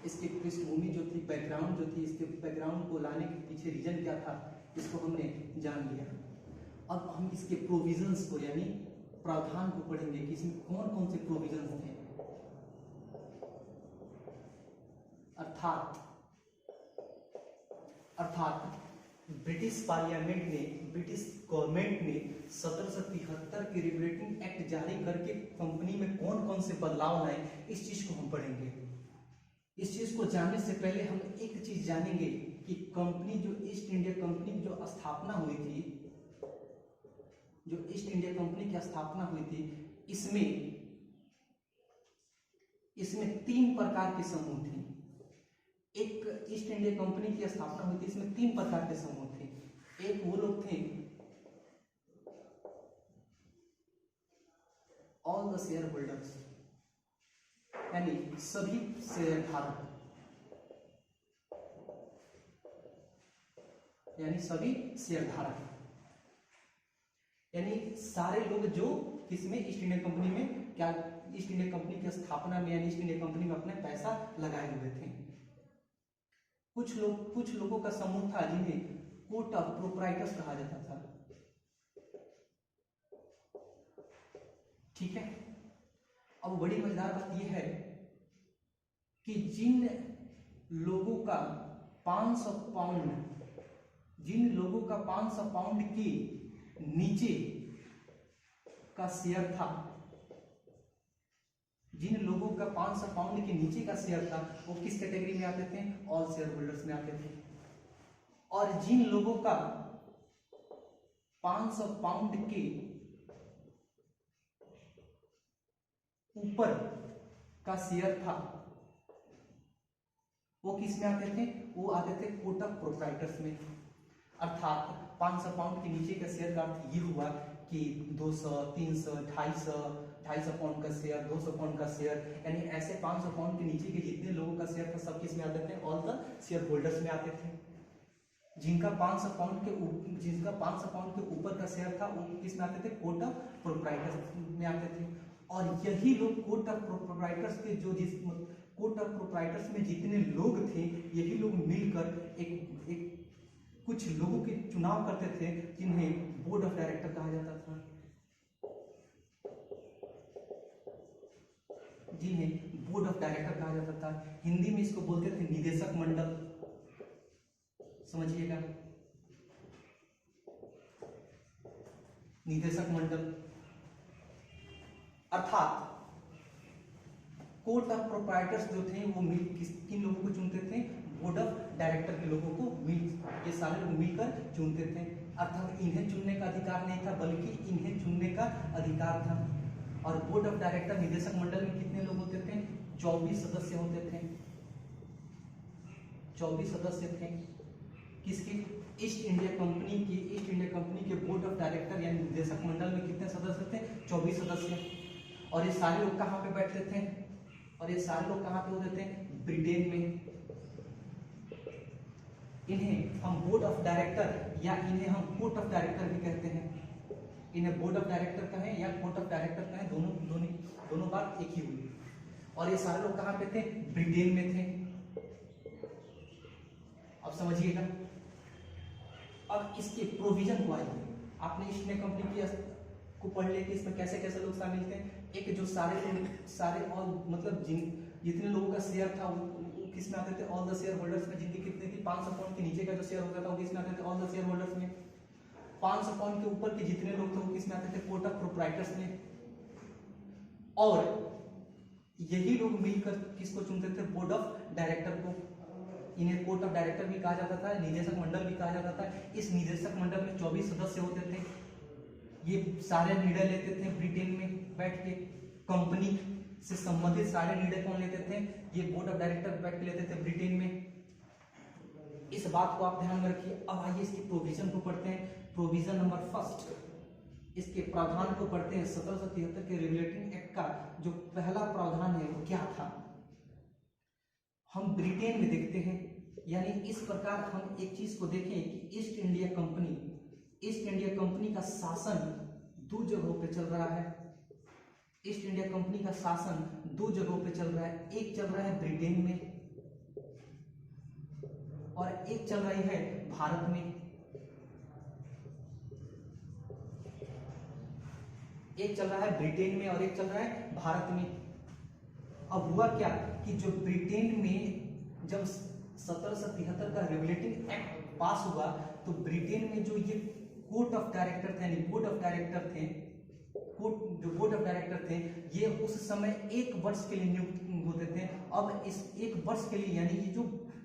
इसकी पृष्ठभूमि जो थी, बैकग्राउंड जो थी, इसके बैकग्राउंड को लाने के पीछे रीजन क्या था, इसको हमने जान लिया। अब हम इसके प्रोविजंस को यानी प्रावधान को पढ़ेंगे कि इसमें कौन कौन से प्रोविजंस थे। अर्थात ब्रिटिश गवर्नमेंट ने 1773 के रेगुलेटिंग एक्ट जारी करके कंपनी में कौन कौन से बदलाव लाए, इस चीज को हम पढ़ेंगे। इस चीज को जानने से पहले हम एक चीज जानेंगे कि कंपनी जो ईस्ट इंडिया कंपनी की जो स्थापना हुई थी, इसमें 3 प्रकार के समूह थे। एक ईस्ट इंडिया कंपनी की स्थापना हुई थी, इसमें 3 प्रकार के समूह थे। एक वो लोग थे ऑल द शेयर होल्डर्स, यानी सभी शेयरधारक, यानी सारे लोग जो किसमें ईस्ट इंडिया कंपनी में ईस्ट इंडिया कंपनी की स्थापना में यानी ईस्ट इंडिया कंपनी में अपने पैसा लगाए हुए थे। कुछ लोगों का समूह था जिन्हें कोर्ट ऑफ प्रोप्राइटर्स कहा जाता था। ठीक है। अब बड़ी मजेदार बात यह है कि जिन लोगों का 500 पाउंड के नीचे का शेयर था, वो किस कैटेगरी में आते थे, ऑल शेयर होल्डर्स में आते थे। और जिन लोगों का 500 पाउंड के ऊपर का शेयर था वो किस में आते थे, वो आते थे कोर्ट ऑफ प्रोप्राइटर्स में। अर्थात 500 पाउंड के नीचे का शेयर का अर्थ ये हुआ कि 200, 300, 250 पाउंड का शेयर, 200 पाउंड का शेयर, यानी ऐसे 500 पाउंड के नीचे के जितने लोगों का शेयर था सब किस में आते थे, ऑल द शेयर होल्डर्स में आते थे। जिनका 500 पाउंड के ऊपर का शेयर था वो किस में आते थे, कोर्ट ऑफ प्रोप्राइटर्स में आते थे। और यही लोग कोर्ट ऑफ प्रोप्राइटर्स में जितने लोग थे, यही लोग मिलकर एक कुछ लोगों के चुनाव करते थे जिन्हें बोर्ड ऑफ डायरेक्टर कहा जाता था। हिंदी में इसको बोलते थे निदेशक मंडल। समझिएगा, निदेशक मंडल। अर्थात कोर्ट ऑफ प्रोप्राइटर्स जो थे वो किन लोगों को चुनते थे, बोर्ड ऑफ डायरेक्टर के लोगों को ये सारे लोग मिलकर चुनते थे। अर्थात इन्हें चुनने का अधिकार नहीं था बल्कि इन्हें चुनने का अधिकार था। और बोर्ड ऑफ डायरेक्टर निदेशक मंडल में कितने लोग होते थे, 24 सदस्य होते थे। 24 सदस्य थे किसके, ईस्ट इंडिया कंपनी के बोर्ड ऑफ डायरेक्टर यानी निदेशक मंडल में कितने सदस्य थे, 24 सदस्य। और ये सारे लोग कहाँ पे बैठते थे, होते थे, ब्रिटेन में। इन्हें हम बोर्ड ऑफ डायरेक्टर या इन्हें हम कोर्ट ऑफ डायरेक्टर भी कहते हैं। इन्हें बोर्ड ऑफ डायरेक्टर कहें या कोर्ट ऑफ डायरेक्टर कहें, दोनों दोनों दोनों बात एक ही हुई। और ये सारे लोग कहाँ पे थे? ब्रिटेन में थे। अब समझिएगा, अब इसके प्रोविजन को आइए, आपने ईस्ट इंडिया कंपनी को पढ़ लिया कि इसमें कैसे कैसे लोग शामिल थे। एक जो सारे और मतलब जितने लोगों का शेयर था वो किस में आते थे? ऑल द शेयर होल्डर्स में। जिनकी कितनी थी? 500 पाउंड के नीचे का जो शेयर होता था वो किस में आते थे? ऑल द शेयर होल्डर्स में। 500 पाउंड के ऊपर के जितने लोग थे वो किस में आते थे? कोर्ट ऑफ प्रोप्राइटर्स में। और यही लोग मिलकर किसको चुनते थे? बोर्ड ऑफ डायरेक्टर को। इन्हें कोर्ट ऑफ डायरेक्टर भी कहा जाता था, निदेशक मंडल भी कहा जाता था। इस निदेशक मंडल में 24 सदस्य होते थे। ये सारे निर्णय लेते थे ब्रिटेन में बैठ के। कंपनी से संबंधित सारे निर्णय कौन लेते थे? ये बोर्ड ऑफ डायरेक्टर बैठ के लेते थे ब्रिटेन में। इस बात को आप ध्यान में रखिए। अब आइए इसकी प्रोविजन को पढ़ते हैं। प्रोविजन नंबर फर्स्ट, इसके प्रावधान को पढ़ते हैं। 1773 के रेगुलेटिंग एक्ट का जो पहला प्रावधान है वो क्या था? हम ब्रिटेन में देखते हैं, यानी इस प्रकार हम एक चीज को देखें कि ईस्ट इंडिया कंपनी का शासन दो जगहों पे चल रहा है। ईस्ट इंडिया कंपनी का शासन दो जगहों पे चल रहा है। एक चल रहा है ब्रिटेन में और एक चल रही है भारत में। एक चल रहा है ब्रिटेन में और एक चल रहा है भारत में। अब हुआ क्या कि जो ब्रिटेन में जब 1773 का रेगुलेटिंग एक्ट पास हुआ तो ब्रिटेन में जो ये कोर्ट ऑफ डायरेक्टर थे, यानी बोर्ड ऑफ डायरेक्टर थे, जो बोर्ड ऑफ डायरेक्टर थे, ये उस समय 1 वर्ष के लिए नियुक्त होते थे। अब इस 1 वर्ष के लिए, यानी ये जो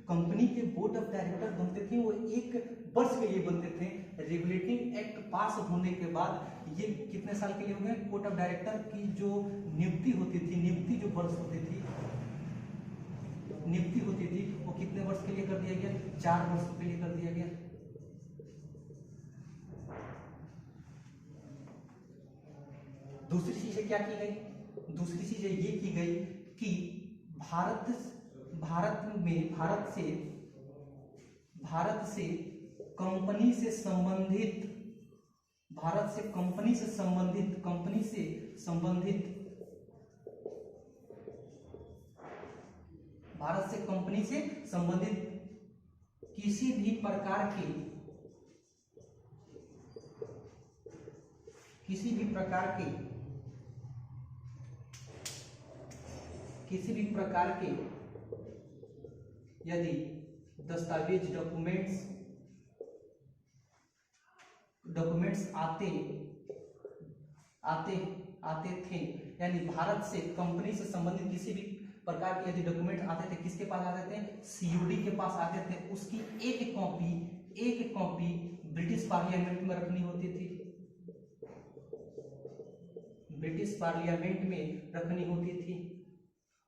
कंपनी के बोर्ड ऑफ डायरेक्टर बनते थे वो 1 वर्ष के लिए बनते थे। रेगुलेटिंग एक्ट पास होने के बाद ये कितने साल के लिए हो गए? कोर्ट ऑफ डायरेक्टर की जो नियुक्ति होती थी, नियुक्ति जो वर्ष होती थी, नियुक्ति होती थी वो कितने वर्ष के लिए कर दिया गया? 4 वर्ष के लिए कर दिया गया। दूसरी चीज क्या की गई? दूसरी चीज ये की गई कि भारत से कंपनी से संबंधित किसी भी प्रकार के यदि दस्तावेज डॉक्यूमेंट्स आते थे, यानी भारत से कंपनी से संबंधित किसी भी प्रकार के यदि डॉक्यूमेंट आते थे, किसके पास आते थे? सीओडी के पास आते थे। उसकी एक कॉपी ब्रिटिश पार्लियामेंट में रखनी होती थी। ब्रिटिश पार्लियामेंट में रखनी होती थी।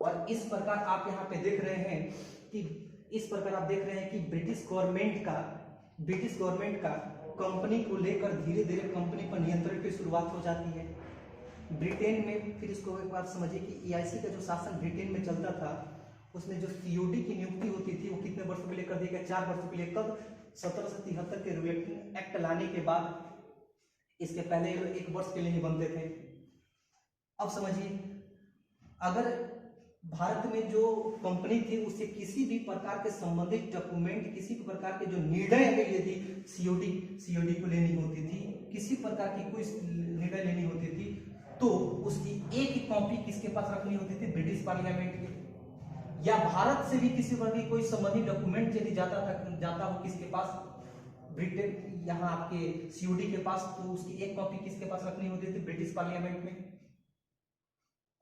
और इस प्रकार आप यहाँ पे देख रहे हैं कि ब्रिटिश गवर्नमेंट का कंपनी को लेकर धीरे धीरे कंपनी पर नियंत्रण की शुरुआत हो जाती है ब्रिटेन में। फिर इसको एक बार समझिए कि ईआईसी का जो शासन ब्रिटेन में चलता था उसमें जो सीओडी की नियुक्ति होती थी वो कितने वर्षों के लिए कर दिया गया? 4 वर्षों के लिए। कब? 1773 के रेगुलेटिंग एक्ट लाने के बाद। इसके पहले 1 वर्ष के लिए ही बनते थे। अब समझिए, अगर भारत में जो कंपनी थी उससे किसी भी प्रकार के संबंधित डॉक्यूमेंट, किसी भी प्रकार के जो निर्णय अगर यदि सीओडी को लेनी होती थी, किसी प्रकार की कोई निर्णय लेनी होती थी, तो उसकी एक कॉपी किसके पास रखनी होती थी? ब्रिटिश पार्लियामेंट के। या भारत से भी किसी प्रकार की कोई संबंधित डॉक्यूमेंट यदि जाता हो किसके पास? ब्रिटेन, यहाँ आपके सीओडी के पास, तो उसकी एक कॉपी किसके पास रखनी होती थी? ब्रिटिश पार्लियामेंट में।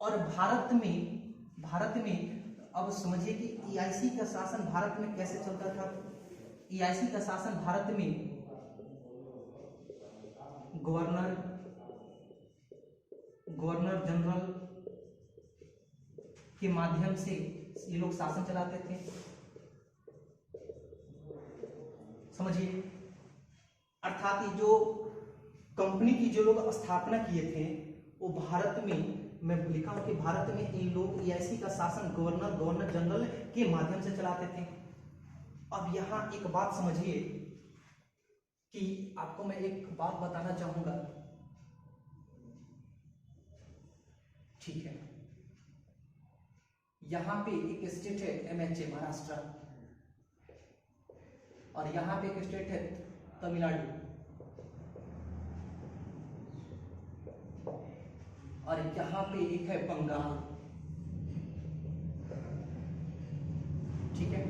और भारत में अब समझिए कि ईआईसी का शासन भारत में कैसे चलता था। ईआईसी का शासन भारत में गवर्नर जनरल के माध्यम से ये लोग शासन चलाते थे। समझिए, अर्थात ये जो कंपनी की जो लोग स्थापना किए थे वो भारत में, मैं लिखा हूं कि भारत में ये लोग ईआईसी का शासन गवर्नर जनरल के माध्यम से चलाते थे। अब यहां एक बात समझिए कि आपको मैं एक बात बताना चाहूंगा ठीक है, यहां पे एक स्टेट है MHA महाराष्ट्र, और यहां पे एक स्टेट है तमिलनाडु, और यहां पे एक है बंगाल। ठीक है,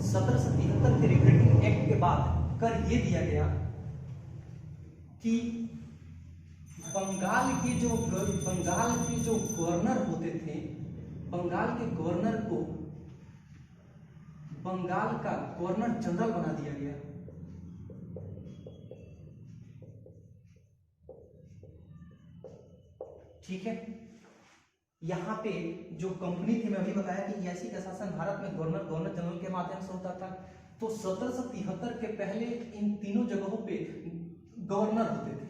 1773 के रिपब्लिक एक्ट के बाद कर ये दिया गया कि बंगाल के जो गवर्नर होते थे, बंगाल के गवर्नर को बंगाल का गवर्नर जनरल बना दिया गया। ठीक है, यहां पे जो कंपनी थी, मैं अभी बताया कि EIC का शासन भारत में गवर्नर जनरल के माध्यम से होता था। तो 1773 के पहले इन तीनों जगहों पे गवर्नर होते थे,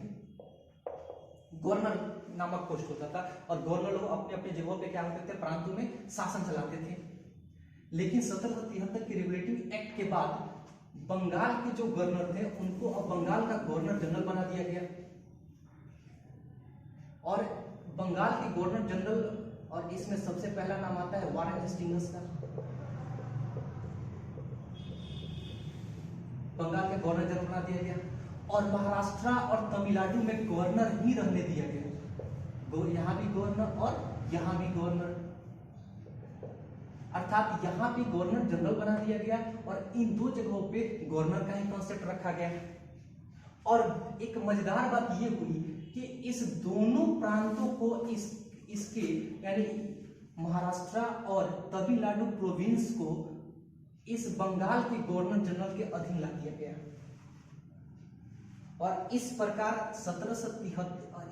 गवर्नर नामक पोस्ट होता था, और गवर्नर लोग अपने अपने जगहों पे क्या होते थे, प्रांतों में शासन चलाते थे। लेकिन 1773 के रेगुलेटिंग एक्ट के बाद बंगाल के जो गवर्नर थे उनको अब बंगाल का गवर्नर जनरल बना दिया गया, और बंगाल के गवर्नर जनरल, और इसमें सबसे पहला नाम आता है वारेन हेस्टिंग्स का, बंगाल के गवर्नर जनरल बना दिया गया। और महाराष्ट्र और तमिलनाडु में गवर्नर ही रहने दिया गया, यहां भी गवर्नर और यहां भी गवर्नर, अर्थात यहां भी गवर्नर जनरल बना दिया गया, और इन दो जगहों पे गवर्नर का ही कॉन्सेप्ट रखा गया। और एक मजेदार बात यह हुई कि इस दोनों प्रांतों को इसके यानी महाराष्ट्र और तमिलनाडु प्रोविंस को इस बंगाल के गवर्नर जनरल के अधीन ला दिया गया। और इस प्रकार 1773,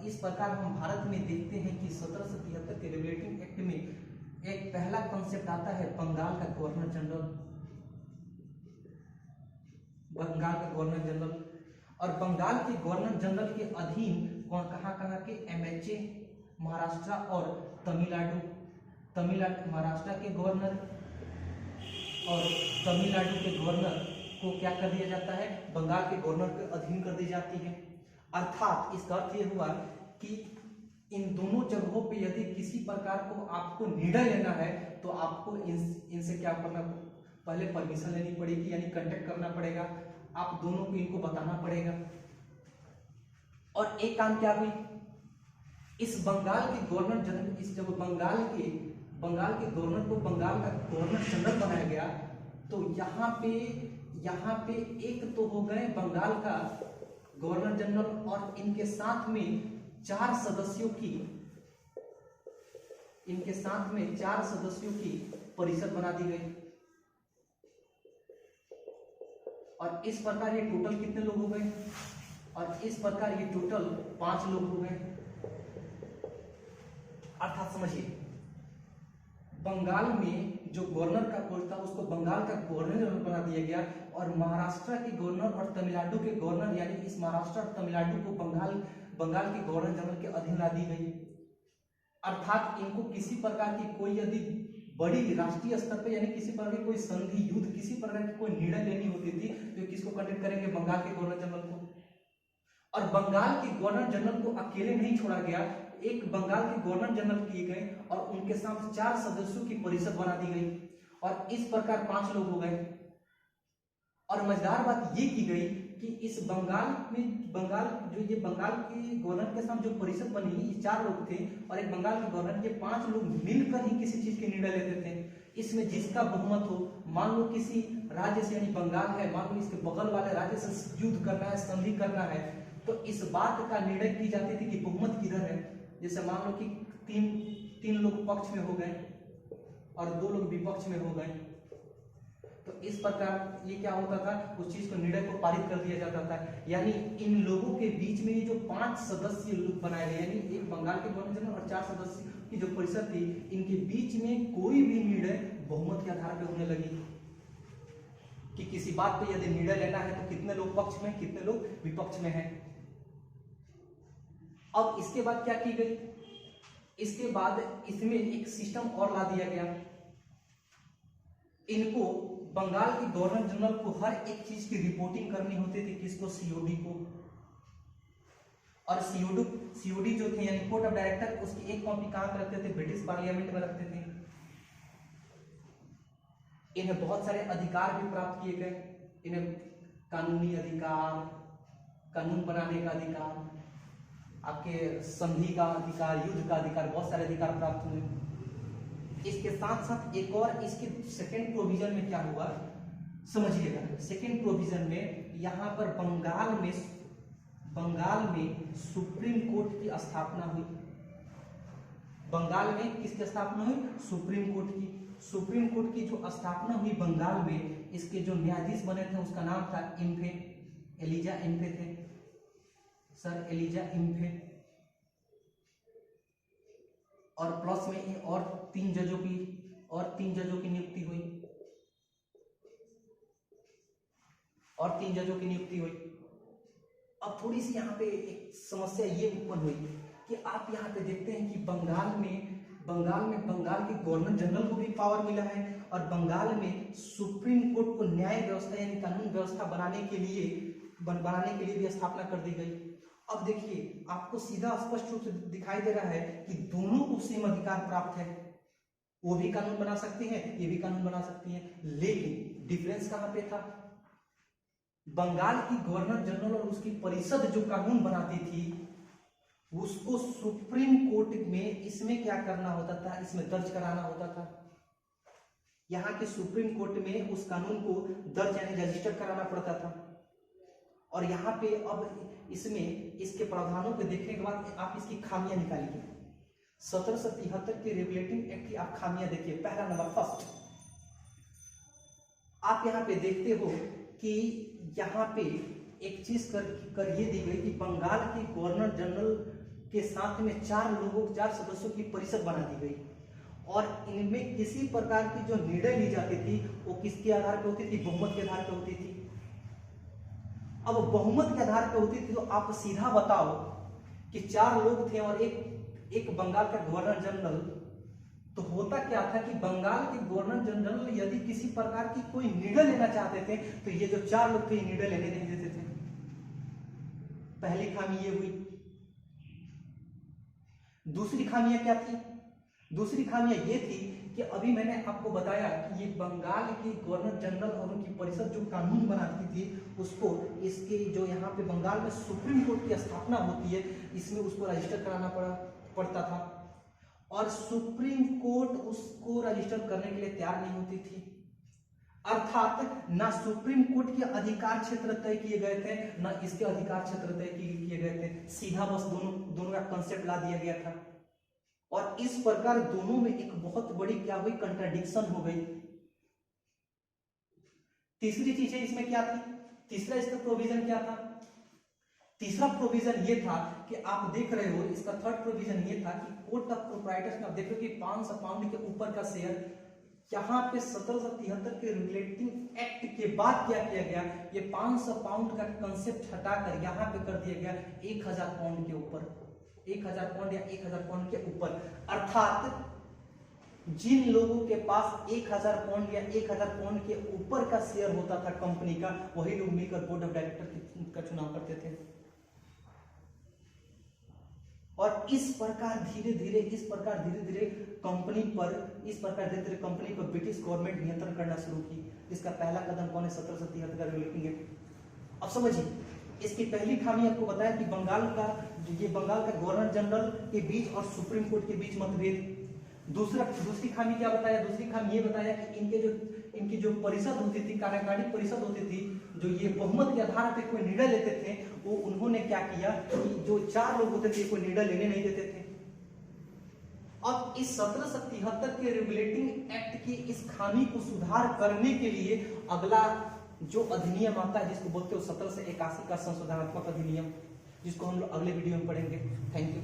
इस प्रकार हम भारत में देखते हैं कि 1773 के रेगुलेटिंग एक्ट में एक पहला कॉन्सेप्ट आता है बंगाल का गवर्नर जनरल, बंगाल का गवर्नर जनरल। और बंगाल के गवर्नर जनरल के अधीन कहाँ के MHA महाराष्ट्र और तमिलनाडु, महाराष्ट्र के गवर्नर और तमिलनाडु के गवर्नर को क्या कर दिया जाता है, बंगाल के गवर्नर के अधीन कर दी जाती है। अर्थात इसका अर्थ यह हुआ कि इन दोनों जगहों पे यदि किसी प्रकार को आपको निर्णय लेना है तो आपको इनसे क्या करना, पहले परमिशन लेनी पड़ेगी, यानी कांटेक्ट करना पड़ेगा, आप दोनों को इनको बताना पड़ेगा। और एक काम क्या हुई, इस बंगाल के गवर्नर जनरल, इस जब बंगाल के गवर्नर को बंगाल का गवर्नर जनरल बनाया गया, तो यहाँ पे एक तो हो गए बंगाल का गवर्नर जनरल, और इनके साथ में 4 सदस्यों की परिषद बना दी गई। और इस प्रकार ये टोटल कितने लोग हो गए, और इस प्रकार ये टोटल 5 लोग हो गए। अर्थात समझिए, बंगाल में जो गवर्नर का पोस्ट था उसको बंगाल का गवर्नर जनरल बना दिया गया, और महाराष्ट्र के गवर्नर और तमिलनाडु के गवर्नर, यानी इस महाराष्ट्र और तमिलनाडु को बंगाल के गवर्नर जनरल के अधीन ला दी गई। अर्थात इनको किसी प्रकार की कोई यदि बड़ी राष्ट्रीय स्तर पे, यानी किसी प्रकार की कोई संधि, युद्ध, किसी प्रकार की कोई निर्णय लेनी होती थी तो किसको कांटेक्ट करेंगे, बंगाल के गवर्नर जनरल को। और बंगाल के गवर्नर जनरल को अकेले नहीं छोड़ा गया, एक बंगाल के गवर्नर जनरल किए गए और उनके साथ 4 सदस्यों की परिषद बना दी गई, और इस प्रकार 5 लोग हो गए। और मजेदार बात ये की गई कि इस बंगाल के गवर्नर के साथ जो परिषद बनी, ये 4 लोग थे, और एक बंगाल के गवर्नर, ये 5 लोग मिलकर ही किसी चीज के निर्णय लेते थे। इसमें जिसका बहुमत हो, मान लो किसी राज्य से, यानी बंगाल है, मान लो इसके बगल वाले राज्य से युद्ध करना है, संधि करना है, तो इस बात का निर्णय की जाती थी कि बहुमत किधर है। जैसे मान लो कि तीन लोग पक्ष में हो गए और 2 लोग विपक्ष में हो गए, तो इस प्रकार ये क्या होता था, उस चीज को, निर्णय को पारित कर दिया जाता था। यानी इन लोगों के बीच में ये जो 5 सदस्य लोग बनाए गए, यानी एक बंगाल के गवर्नर जनरल और 4 सदस्य की जो परिषद थी, इनके बीच में कोई भी निर्णय बहुमत के आधार पर होने लगी कि किसी बात पे यदि निर्णय लेना है तो कितने लोग पक्ष में, कितने लोग विपक्ष में हैं। अब इसके बाद क्या की गई, इसके बाद इसमें एक सिस्टम और ला दिया गया। इनको बंगाल के गवर्नर जनरल को हर एक चीज की रिपोर्टिंग करनी होती थी, किसको, COD को। और सीओडी जो थे यानी कोर्ट ऑफ डायरेक्टर, उसकी एक कॉपी कहाँ पे रखते थे? ब्रिटिश पार्लियामेंट में रखते थे। इन्हें बहुत सारे अधिकार भी प्राप्त किए गए, इन्हें कानूनी अधिकार, कानून बनाने का अधिकार, आपके संधि का अधिकार, युद्ध का अधिकार, बहुत सारे अधिकार प्राप्त हुए। इसके साथ साथ एक और इसके सेकेंड प्रोविजन में क्या हुआ समझिएगा। सेकेंड प्रोविजन में यहाँ पर बंगाल में सुप्रीम कोर्ट की स्थापना हुई। बंगाल में किसकी स्थापना हुई? सुप्रीम कोर्ट की। सुप्रीम कोर्ट की जो स्थापना हुई बंगाल में, इसके जो न्यायाधीश बने थे उसका नाम था इम्फे, एलिजा इम्फे थे, सर एलिजा इम्फे। और प्लस में और तीन जजों की नियुक्ति हुई, और 3 जजों की नियुक्ति हुई। अब थोड़ी सी यहाँ पे एक समस्या ये उत्पन्न हुई कि आप यहाँ पे देखते हैं कि बंगाल के गवर्नर जनरल को भी पावर मिला है, और बंगाल में सुप्रीम कोर्ट को न्याय व्यवस्था यानी कानून व्यवस्था बनाने के लिए भी स्थापना कर दी गई। अब देखिए आपको सीधा स्पष्ट रूप से दिखाई दे रहा है कि दोनों को सेम अधिकार प्राप्त है, वो भी कानून बना सकती हैं, ये भी कानून बना सकती हैं, लेकिन डिफरेंस कहाँ पे था? बंगाल की गवर्नर जनरल और उसकी परिषद जो कानून बनाती थी उसको सुप्रीम कोर्ट में इसमें क्या करना होता था? इसमें दर्ज कराना होता था। यहाँ के सुप्रीम कोर्ट में उस कानून को दर्ज यानी रजिस्टर कराना पड़ता था। और यहाँ पे अब इसमें इसके प्रावधानों को देखने के बाद आप इसकी खामियां निकालिए। 1773 के रेगुलेटिंग एक्ट की आप खामियां देखिए। पहला नंबर, फर्स्ट, आप यहाँ पे देखते हो कि यहाँ पे एक चीज कर ये दी गई कि बंगाल के गवर्नर जनरल के साथ में 4 सदस्यों की परिषद बना दी गई, और इनमें किसी प्रकार की जो निर्णय ली जाती थी वो किसके आधार पर होती थी? बहुमत के आधार पर होती थी। अब बहुमत के आधार पर होती थी तो आप सीधा बताओ कि 4 लोग थे और एक बंगाल का गवर्नर जनरल, तो होता क्या था कि बंगाल के गवर्नर जनरल यदि किसी प्रकार की कोई निर्णय लेना चाहते थे तो ये जो 4 लोग थे निर्णय लेने नहीं देते थे। पहली खामी ये हुई। दूसरी खामियां क्या थी? दूसरी खामियां ये थी कि अभी मैंने आपको बताया कि ये बंगाल के गवर्नर जनरल और उनकी परिषद जो कानून बनाती थी उसको इसके जो यहाँ पे बंगाल में सुप्रीम कोर्ट की स्थापना होती है इसमें उसको रजिस्टर कराना पड़ता था, और सुप्रीम कोर्ट उसको रजिस्टर करने के लिए तैयार नहीं होती थी। अर्थात ना सुप्रीम कोर्ट के अधिकार क्षेत्र तय किए गए थे, ना इसके अधिकार क्षेत्र तय किए गए थे। सीधा बस दोनों का कंसेप्ट ला दिया गया था, और इस प्रकार दोनों में एक बहुत बड़ी क्या हुई? कंट्राडिक्शन हो गई। तीसरी चीज इसमें क्या थी? तीसरा इसका प्रोविजन क्या था? तीसरा प्रोविजन ये था कि आप देख रहे हो, इसका थर्ड प्रोविजन ये था कि कोर्ट ऑफ प्रोप्राइटर्स में आप देख रहे हो कि 500 पाउंड के ऊपर का शेयर, यहाँ पे 1773 के रेगुलेटिंग एक्ट के बाद क्या किया गया? ये 500 पाउंड का कंसेप्ट हटाकर यहाँ पे कर दिया गया 1000 पाउंड के ऊपर, 1000 पाउंड या 1000 पाउंड के ऊपर। अर्थात जिन लोगों के पास 1000 पाउंड या 1000 पाउंड के ऊपर का शेयर होता था कंपनी का, वही लोग मिलकर बोर्ड ऑफ डायरेक्टर का चुनाव करते थे। और इस प्रकार धीरे धीरे कंपनी पर ब्रिटिश गवर्नमेंट नियंत्रण करना शुरू की। इसका पहला कदम कौन है? 1773 का रेगुलेटिंग एक्ट। अब समझिए, इसकी पहली खामी आपको बताया कि बंगाल का गवर्नर जनरल के बीच और सुप्रीम कोर्ट के बीच मतभेद। दूसरी खामी क्या बताया? दूसरी खामी ये बताया कि इनकी जो परिषद होती थी, कार्यकारी परिषद होती थी, जो ये बहुमत के आधार पर कोई निर्णय लेते थे, वो उन्होंने क्या किया कि जो 4 लोग होते थे कोई निर्णय लेने नहीं देते थे। अब इस 1773 के रेगुलेटिंग एक्ट की इस खामी को सुधार करने के लिए अगला जो अधिनियम आता है जिसको बोलते हो 1781 का संशोधनात्मक अधिनियम, जिसको हम लोग अगले वीडियो में पढ़ेंगे। Thank you.